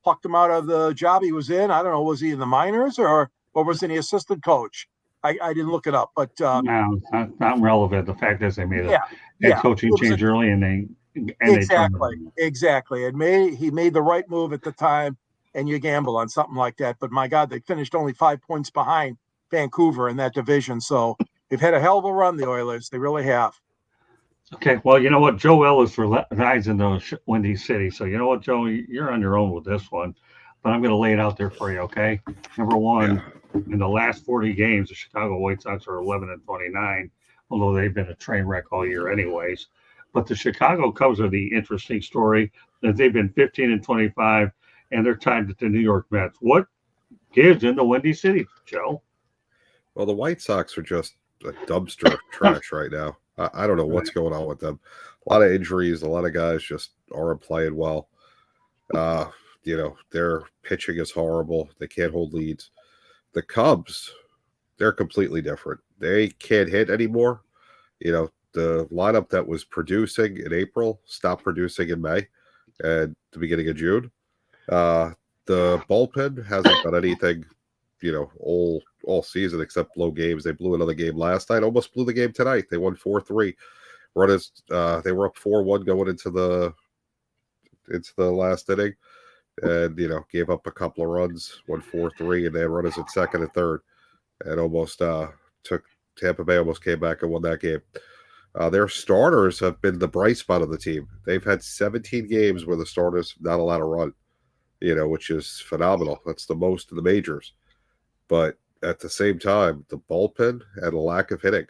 plucked him out of the job he was in. I don't know, was he in the minors or was he assistant coach? I didn't look it up, but no, it's not relevant. The fact is they made a head coaching change early and exactly. He made the right move at the time. And you gamble on something like that. But my God, they finished only 5 points behind Vancouver in that division. So they've had a hell of a run, the Oilers. They really have. Okay, well, you know what? Joe Ellis resides in the Windy City. So you know what, Joe? You're on your own with this one. But I'm going to lay it out there for you, okay? Number one, in the last 40 games, the Chicago White Sox are 11-29, although they've been a train wreck all year anyways. But the Chicago Cubs are the interesting story, that they've been 15-25, and they're tied with the New York Mets. What gives in the Windy City, Joe? Well, the White Sox are just a dumpster of trash right now. I don't know what's going on with them. A lot of injuries. A lot of guys just aren't playing well. Their pitching is horrible. They can't hold leads. The Cubs, they're completely different. They can't hit anymore. The lineup that was producing in April stopped producing in May and the beginning of June. The bullpen hasn't done anything, all season except blow games. They blew another game last night, almost blew the game tonight. They won 4-3. They were up 4-1 going into the last inning, and gave up a couple of runs, won 4-3, and they had runners at second and third, and almost took Tampa Bay almost came back and won that game. Their starters have been the bright spot of the team. They've had 17 games where the starters have not allowed a run, which is phenomenal. That's the most in the majors. But at the same time, the bullpen had a lack of hitting.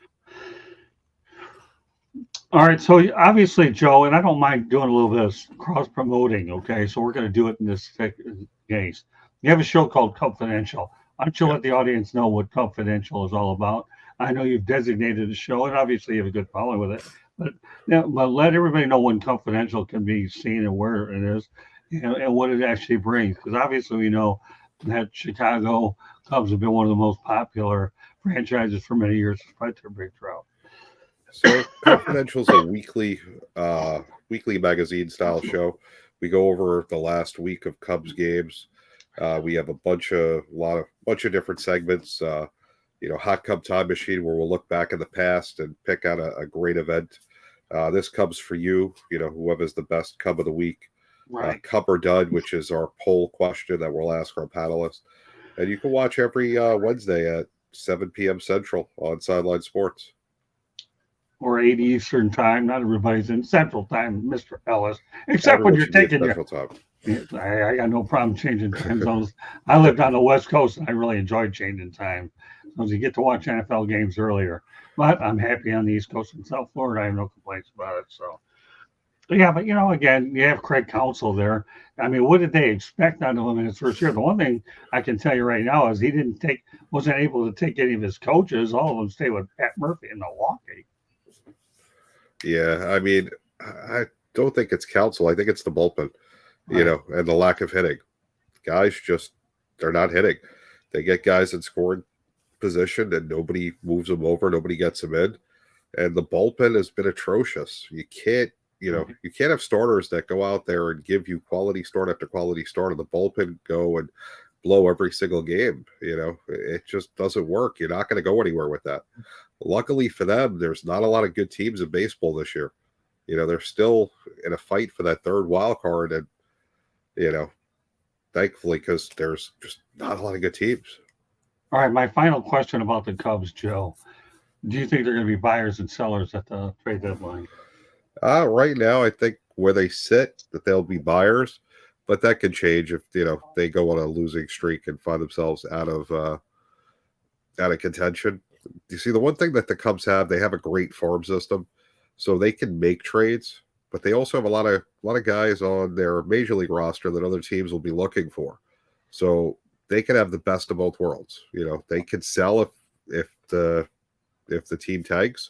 All right, so obviously, Joe, and I don't mind doing a little bit of cross-promoting, okay? So we're going to do it in this case. You have a show called Confidential. Why don't you let the audience know what Confidential is all about? I know you've designated a show, and obviously you have a good following with it. But let everybody know when Confidential can be seen and where it is, and what it actually brings. Because obviously we know that Chicago Cubs have been one of the most popular franchises for many years, despite their big drought. So Confidential is a weekly magazine style show. We go over the last week of Cubs games. We have a bunch of different segments. Hot Cub Time Machine, where we'll look back in the past and pick out a great event. This Cubs for you, whoever's the best Cub of the week. Right. Cub or Dud, which is our poll question that we'll ask our panelists. And you can watch every Wednesday at 7 p.m. Central on Sideline Sports. Or 8 Eastern time. Not everybody's in Central time, Mr. Ellis, except when you're taking your time. I got no problem changing time zones. I lived on the West Coast, and I really enjoyed changing time. So you get to watch NFL games earlier. But I'm happy on the East Coast in South Florida. I have no complaints about it. So, yeah, but, again, you have Craig Counsell there. I mean, what did they expect out of him in his first year? The one thing I can tell you right now is he wasn't able to take any of his coaches. All of them stayed with Pat Murphy in Milwaukee. Yeah, I mean, I don't think it's Counsell. I think it's the bullpen, and the lack of hitting. guys they're not hitting. They get guys in scoring position and nobody moves them over, nobody gets them in. And the bullpen has been atrocious. You can't have starters that go out there and give you quality start after quality start, and the bullpen go and blow every single game. It just doesn't work. You're not going to go anywhere with that. Luckily for them, there's not a lot of good teams in baseball this year. They're still in a fight for that third wild card, and thankfully, because there's just not a lot of good teams. All right, my final question about the Cubs, Joe. Do you think they're going to be buyers and sellers at the trade deadline? Right now, I think where they sit, that they'll be buyers, but that could change if they go on a losing streak and find themselves out of contention. You see, the one thing that the Cubs have, they have a great farm system, so they can make trades, but they also have a lot of guys on their major league roster that other teams will be looking for. So they can have the best of both worlds. They can sell if the team tanks,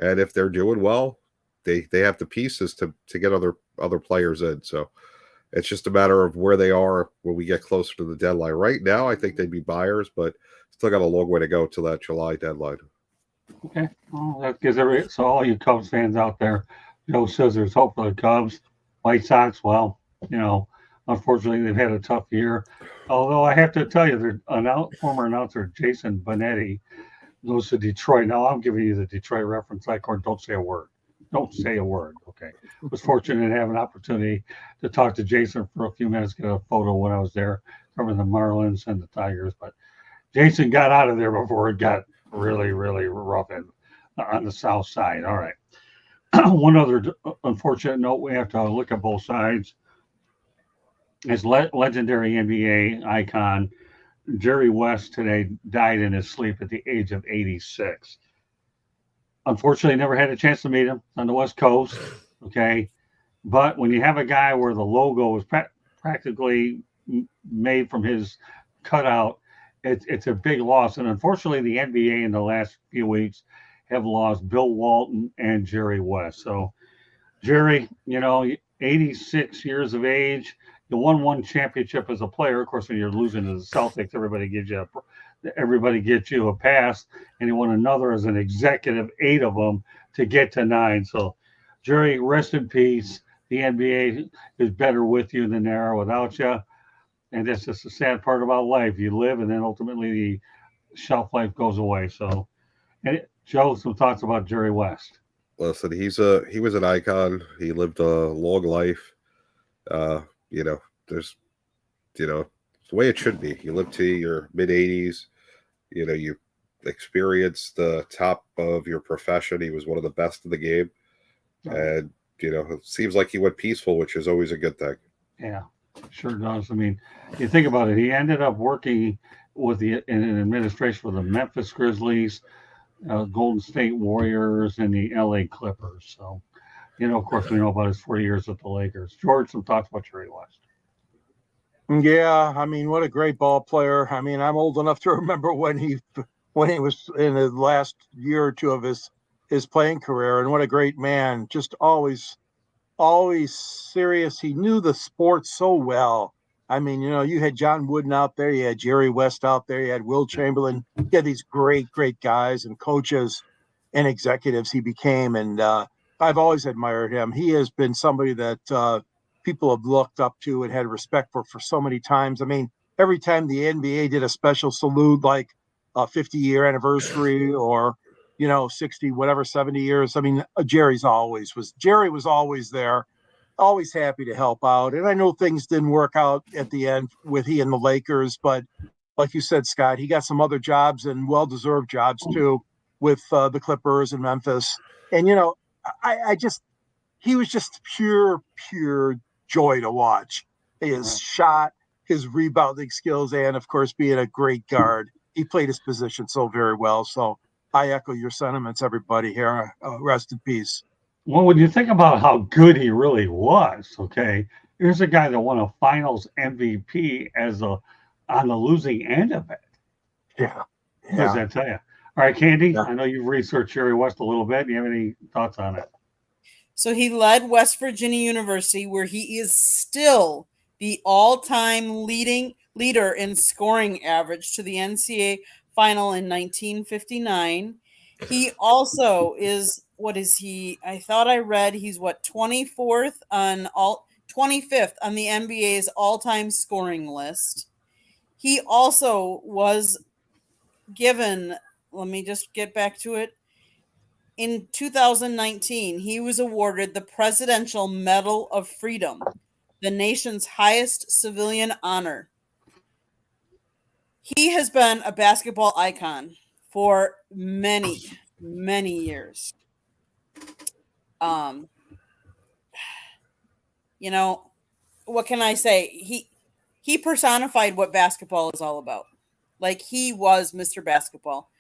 and if they're doing well, they have the pieces to get other players in. So it's just a matter of where they are when we get closer to the deadline. Right now, I think they'd be buyers, but still got a long way to go till that July deadline. Okay, well, that gives so all you Cubs fans out there, Joe says there's hope for the Cubs. White Sox, well, unfortunately they've had a tough year. Although I have to tell you, their former announcer Jason Benetti goes to Detroit. Now I'm giving you the Detroit reference. Don't say a word. Don't say a word. Okay. I was fortunate to have an opportunity to talk to Jason for a few minutes, get a photo when I was there covering the Marlins and the Tigers. But Jason got out of there before it got really, really rough on the south side. All right. One other unfortunate note, we have to look at both sides. As legendary NBA icon Jerry West today died in his sleep at the age of 86. Unfortunately, never had a chance to meet him on the West Coast. Okay. But when you have a guy where the logo was practically made from his cutout, it's a big loss. And unfortunately, the NBA in the last few weeks have lost Bill Walton and Jerry West. So, Jerry, 86 years of age, you won one championship as a player. Of course, when you're losing to the Celtics, everybody gets you a pass, and he won another as an executive, 8 of them to get to 9. So, Jerry, rest in peace. The NBA is better with you than they are without you. And that's just a sad part about life. You live, and then ultimately the shelf life goes away. So, Joe, some thoughts about Jerry West. Listen, he was an icon. He lived a long life. There's, it's the way it should be. You live to your mid 80s. You experience the top of your profession. He was one of the best in the game, and it seems like he went peaceful, which is always a good thing. Yeah, sure does. I mean, you think about it. He ended up working in an administration for the Memphis Grizzlies, Golden State Warriors, and the LA Clippers. So, of course, we know about his 40 years with the Lakers. George, some thoughts about Jerry West. Yeah, I mean, what a great ball player. I mean, I'm old enough to remember when he was in the last year or two of his playing career, and what a great man. Just always serious. He knew the sport so well. I mean, you had John Wooden out there, you had Jerry West out there, you had Will Chamberlain. You had these great guys and coaches and executives he became, and I've always admired him. He has been somebody that people have looked up to and had respect for so many times. I mean, every time the NBA did a special salute, like a 50-year anniversary or 60, whatever, 70 years. I mean, Jerry was always there, always happy to help out. And I know things didn't work out at the end with he and the Lakers, but like you said, Scott, he got some other jobs and well-deserved jobs too with the Clippers and Memphis. And, he was just pure joy to watch. His shot, his rebounding skills, and of course, being a great guard. He played his position so very well. So I echo your sentiments, everybody here. Rest in peace. Well, when you think about how good he really was, okay, here's a guy that won a Finals MVP on the losing end of it. Yeah. What does that tell you? All right, Candy, I know you've researched Jerry West a little bit. Do you have any thoughts on it? So he led West Virginia University, where he is still the all-time leader in scoring average to the NCAA final in 1959. He also is, what is he? I thought I read he's 25th on the NBA's all-time scoring list. He also was given, let me just get back to it. In 2019, he was awarded the Presidential Medal of Freedom, the nation's highest civilian honor. He has been a basketball icon for many, many years. You know, what can I say? He personified what basketball is all about. Like, he was Mr. Basketball.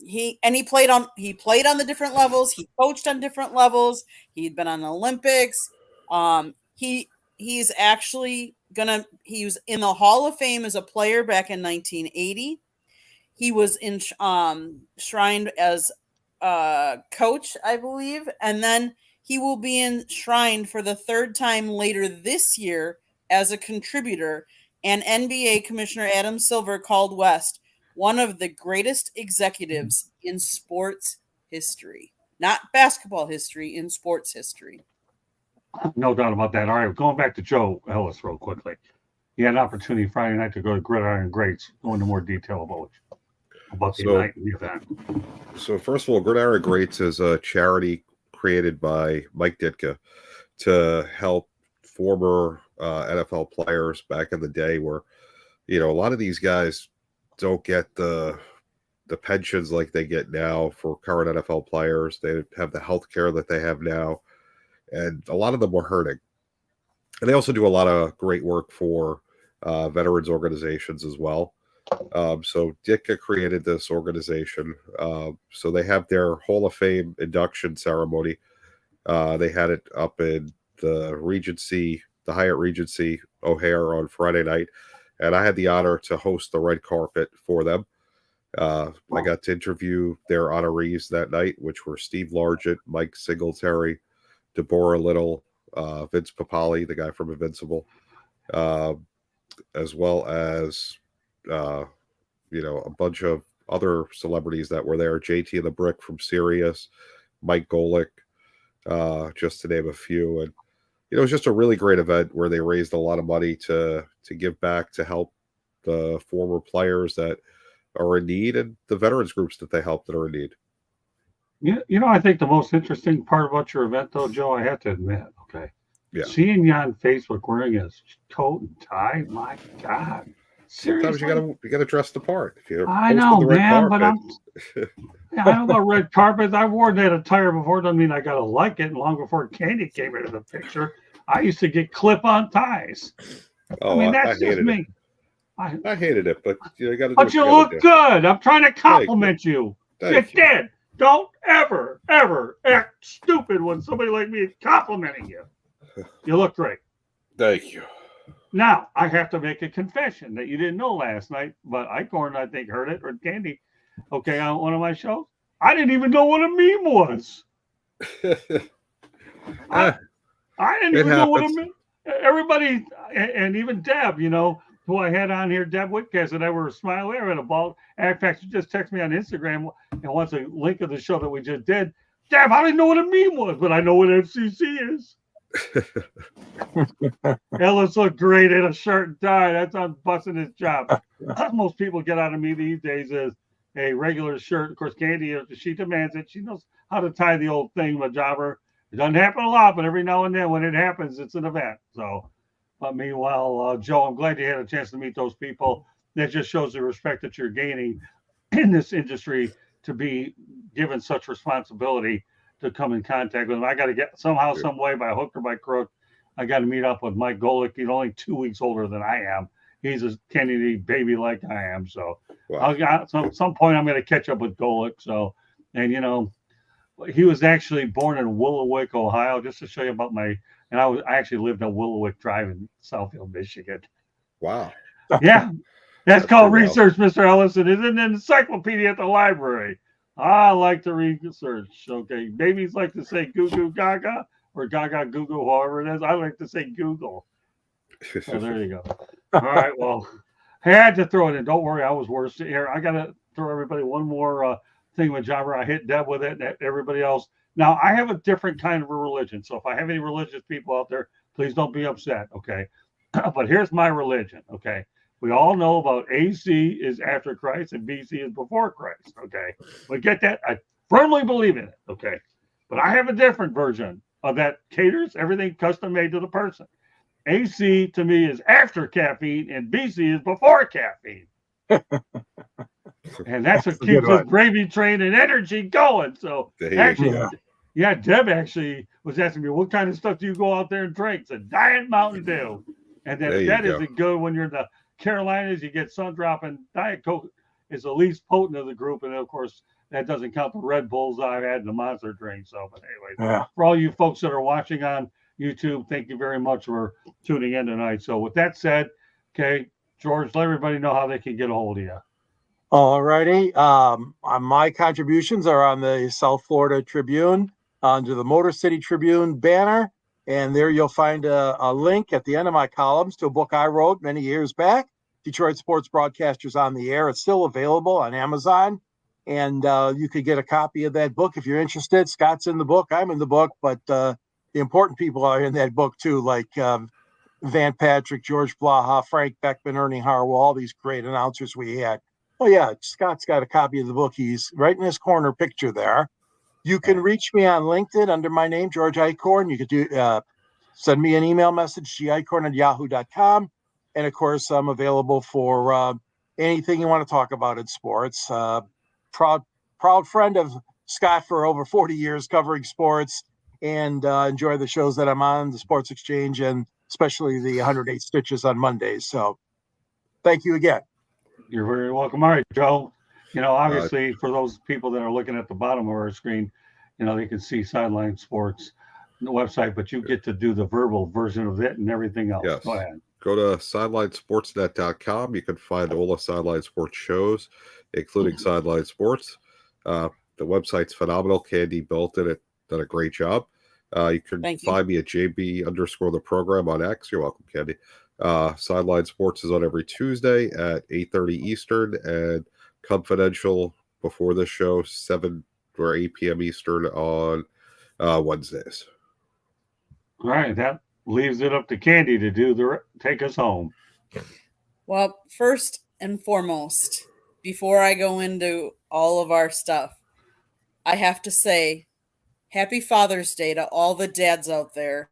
He played on the different levels. He coached on different levels. He'd been on the Olympics. He's actually he was in the Hall of Fame as a player back in 1980. He was enshrined as a coach, I believe, and then he will be enshrined for the third time later this year as a contributor. And NBA Commissioner Adam Silver called West one of the greatest executives in sports history. Not basketball history, in sports history. No doubt about that. All right, going back to Joe Ellis real quickly. He had an opportunity Friday night to go to Gridiron Greats. Go into more detail about the night and the event. So first of all, Gridiron Greats is a charity created by Mike Ditka to help former NFL players back in the day, where, you know, a lot of these guys don't get the pensions like they get now for current NFL players. They have the health care that they have now, and a lot of them were hurting. And they also do a lot of great work for veterans organizations as well. So Ditka created this organization. So they have their Hall of Fame induction ceremony. They had it up in the Regency, the Hyatt Regency O'Hare on Friday night. And I had the honor to host the red carpet for them. I got to interview their honorees that night, which were Steve Largent, Mike Singletary, Deborah Little, Vince Papali, the guy from Invincible, as well as, you know, a bunch of other celebrities that were there. JT and the Brick from Sirius, Mike Golick, just to name a few. And it was just a really great event where they raised a lot of money to give back, to help the former players that are in need and the veterans groups that they help that are in need. You know, I think the most interesting part about your event, though, Joe, I have to admit, okay, Yeah. seeing you on Facebook wearing his coat and tie, my God, seriously. Sometimes you gotta dress the part. If you're I know, posting the red man, but carpet. I know about red carpets. I wore that attire before. Doesn't mean I gotta like it. And long before Candy came into the picture, I used to get clip-on ties. Oh, I mean, that's just hated me. it. I hated it, but you got to. But you look good. I'm trying to compliment you. Thank you. Did. Don't ever act stupid when somebody like me is complimenting you. You look great. Thank you. Now, I have to make a confession that you didn't know last night, but Icorn, I think, heard it, or Candy, okay, on one of my shows. I didn't even know what a meme was. I didn't even know what a meme. Everybody, and even Deb, you know, who I had on here, Deb Whitcast, and I were smiling at a ball. In fact, she just texted me on Instagram and wants a link of the show that we just did. Deb, I didn't know what a meme was, but I know what FCC is. Ellis looked great in a shirt and tie. That's on busting his job. Most people get out of me these days is a regular shirt. Of course, Candy, if she demands it, she knows how to tie the old thing with jobber. It doesn't happen a lot, but every now and then when it happens, it's an event. So, but meanwhile, Joe, I'm glad you had a chance to meet those people. That just shows the respect that you're gaining in this industry to be given such responsibility to come in contact with them. I got to get somehow, some way, by hook or by crook, I got to meet up with Mike Golick. He's only 2 weeks older than I am. He's a Kennedy baby like I am. So Wow. at some point I'm going to catch up with Golick. So, and you know, he was actually born in Willowick, Ohio, just to show you about I actually lived on Willowick Drive in Southfield, Michigan. Wow. Yeah. That's called pretty research, Mr. Ellison. It's in an encyclopedia at the library. I like to research. Okay. Babies like to say goo goo gaga or gaga goo goo, however it is. I like to say Google. So there you go. All right. Well, I had to throw it in. Don't worry, I was worse. Here, I got to throw everybody one more thing with John. I hit Deb with it, and everybody else. Now, I have a different kind of a religion. So if I have any religious people out there, please don't be upset. Okay. But here's my religion. Okay. We all know about AC is after Christ and BC is before Christ. Okay. We get that. I firmly believe in it. Okay. But I have a different version of that caters everything custom made to the person. AC to me is after caffeine and BC is before caffeine. And that's what keeps this gravy train and energy going. So actually, yeah, Deb actually was asking me, what kind of stuff do you go out there and drink? It's a Diet Mountain Dew. And then that isn't good when you're in the Carolinas, you get Sundrop, and Diet Coke is the least potent of the group. And of course, that doesn't count the Red Bulls I've had in the monster drink. So, but anyway, for all you folks that are watching on YouTube, thank you very much for tuning in tonight. So with that said, okay, George, let everybody know how they can get a hold of you. All righty. My contributions are on the South Florida Tribune under the Motor City Tribune banner. And there you'll find a link at the end of my columns to a book I wrote many years back, Detroit Sports Broadcasters on the Air. It's still available on Amazon. And you could get a copy of that book if you're interested. Scott's in the book. I'm in the book. But the important people are in that book, too, like Van Patrick, George Blaha, Frank Beckman, Ernie Harwell, all these great announcers we had. Oh, yeah, Scott's got a copy of the book. He's right in his corner picture there. You can reach me on LinkedIn under my name, George Eichhorn. You could send me an email message, gichorn@yahoo.com. And, of course, I'm available for anything you want to talk about in sports. Proud friend of Scott for over 40 years covering sports, and enjoy the shows that I'm on, the Sports Exchange, and especially the 108 Stitches on Mondays. So thank you again. You're very welcome. All right, Joe. Obviously, for those people that are looking at the bottom of our screen, they can see Sideline Sports, the website, but you get to do the verbal version of it and everything else. Yes. Go ahead. Go to sidelinesportsnet.com. You can find all the Sideline Sports shows, including Sideline Sports. The website's phenomenal. Candy built it, done a great job. You can find me at JB_the program on X. You're welcome, Candy. Sideline Sports is on every Tuesday at 8:30 Eastern, and Confidential before this show, 7 or 8 p.m. Eastern on Wednesdays. All right, that leaves it up to Candy to take us home. Well, first and foremost, before I go into all of our stuff, I have to say Happy Father's Day to all the dads out there.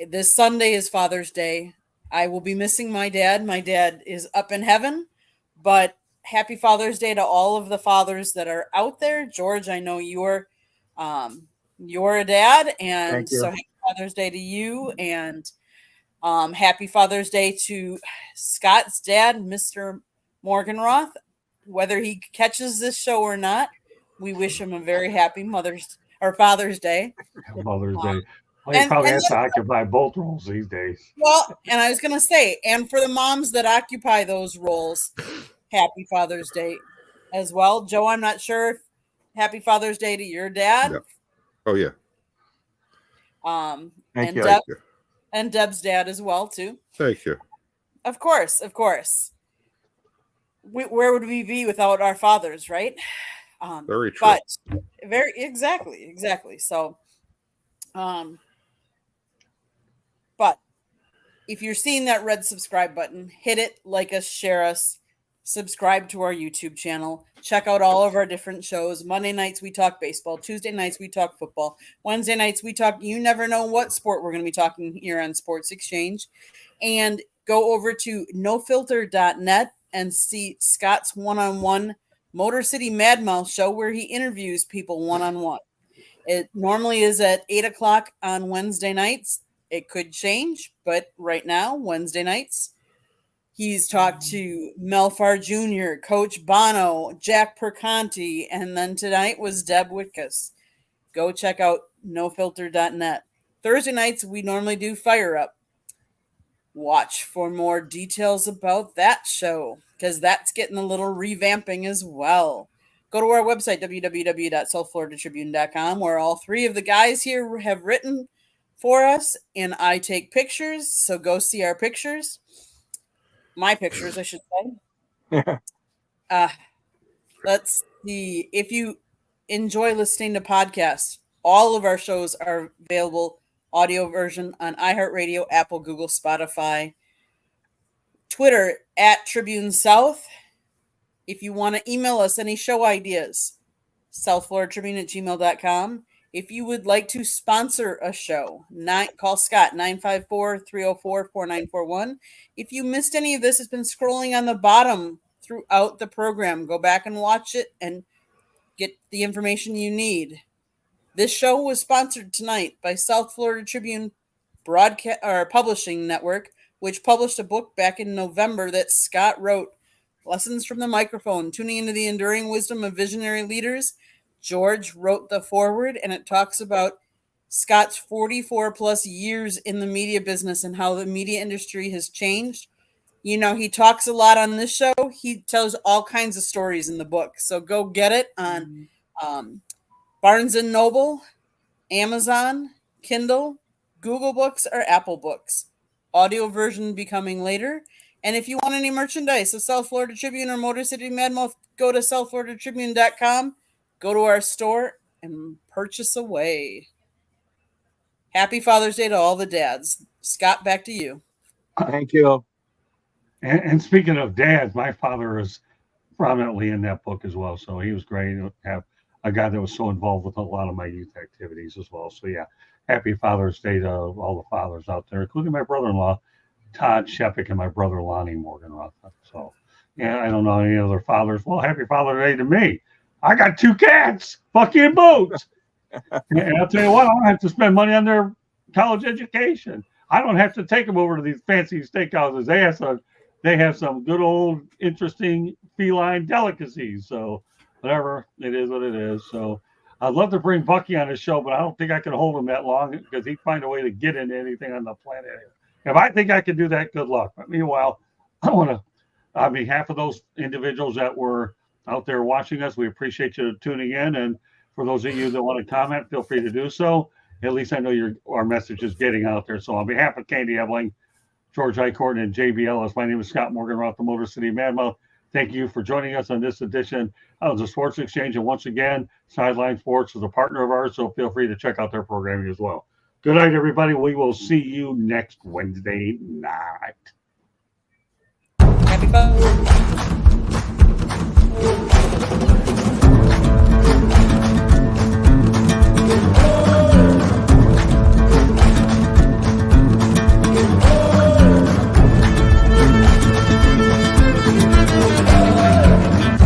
This Sunday is Father's Day. I will be missing my dad. My dad is up in heaven, but Happy Father's Day to all of the fathers that are out there. George, I know you're a dad, and so Happy Father's Day to you, and Happy Father's Day to Scott's dad, Mr. Morganroth. Whether he catches this show or not, we wish him a very happy Father's Day. Mother's Day. Well, he probably has to occupy both roles these days. Well, and I was going to say, and for the moms that occupy those roles, Happy Father's Day as well. Joe, I'm not sure if Happy Father's Day to your dad. Yeah. Oh, yeah. Thank you. And Deb's dad as well, too. Thank you. Of course. Where would we be without our fathers, right? Very true. But exactly. So, but if you're seeing that red subscribe button, hit it, like us, share us, subscribe to our YouTube channel. Check out all of our different shows. Monday nights, we talk baseball. Tuesday nights, we talk football. Wednesday nights, we talk, you never know what sport we're going to be talking here on Sports Exchange. And go over to nofilter.net and see Scott's one-on-one Motor City Madmouth show where he interviews people one-on-one. It normally is at 8 o'clock on Wednesday nights. It could change, but right now, Wednesday nights, he's talked to Melfar Jr., Coach Bono, Jack Perconti, and then tonight was Deb Whitkus. Go check out nofilter.net. Thursday nights, we normally do Fire Up. Watch for more details about that show because that's getting a little revamping as well. Go to our website, www.southfloridatribune.com, where all three of the guys here have written for us, and I take pictures. So go see our pictures. My pictures, I should say. Let's see. If you enjoy listening to podcasts, all of our shows are available audio version on iHeartRadio, Apple, Google, Spotify, Twitter at Tribune South. If you want to email us any show ideas, southfloridatribune@gmail.com. If you would like to sponsor a show, call Scott 954-304-4941. If you missed any of this, it's been scrolling on the bottom throughout the program. Go back and watch it and get the information you need. This show was sponsored tonight by South Florida Tribune Broadcast or Publishing Network, which published a book back in November that Scott wrote, Lessons from the Microphone, Tuning into the Enduring Wisdom of Visionary Leaders. George wrote the foreword, and it talks about Scott's 44 plus years in the media business and how the media industry has changed. You know, he talks a lot on this show. He tells all kinds of stories in the book. So go get it on Barnes & Noble, Amazon, Kindle, Google Books, or Apple Books. Audio version becoming later. And if you want any merchandise of South Florida Tribune or Motor City Madmouth, go to southfloridatribune.com, go to our store, and purchase away. Happy Father's Day to all the dads. Scott, back to you. Thank you. And speaking of dads, my father is prominently in that book as well. So he was great to have a guy that was so involved with a lot of my youth activities as well. So yeah, happy Father's Day to all the fathers out there, including my brother-in-law, Todd Shepik, and my brother, Lonnie Morganroth. So yeah, I don't know any other fathers. Well, happy Father's Day to me. I got 2 cats, fucking boots. And I'll tell you what, I don't have to spend money on their college education. I don't have to take them over to these fancy steakhouses. They have some good old interesting feline delicacies. So whatever, it is what it is. So I'd love to bring Bucky on the show, but I don't think I can hold him that long because he'd find a way to get into anything on the planet. If I think I can do that, good luck. But meanwhile, I want to, on behalf of those individuals that were out there watching us, we appreciate you tuning in. And for those of you that want to comment, feel free to do so. At least I know our message is getting out there. So on behalf of Candy Ebling, George Eichhorn, and JB Ellis, my name is Scott Morganroth, the Motor City Madmouth. Thank you for joining us on this edition of the Sports Exchange. And once again, Sideline Sports is a partner of ours, so feel free to check out their programming as well. Good night, everybody. We will see you next Wednesday night. Happy Father's Day.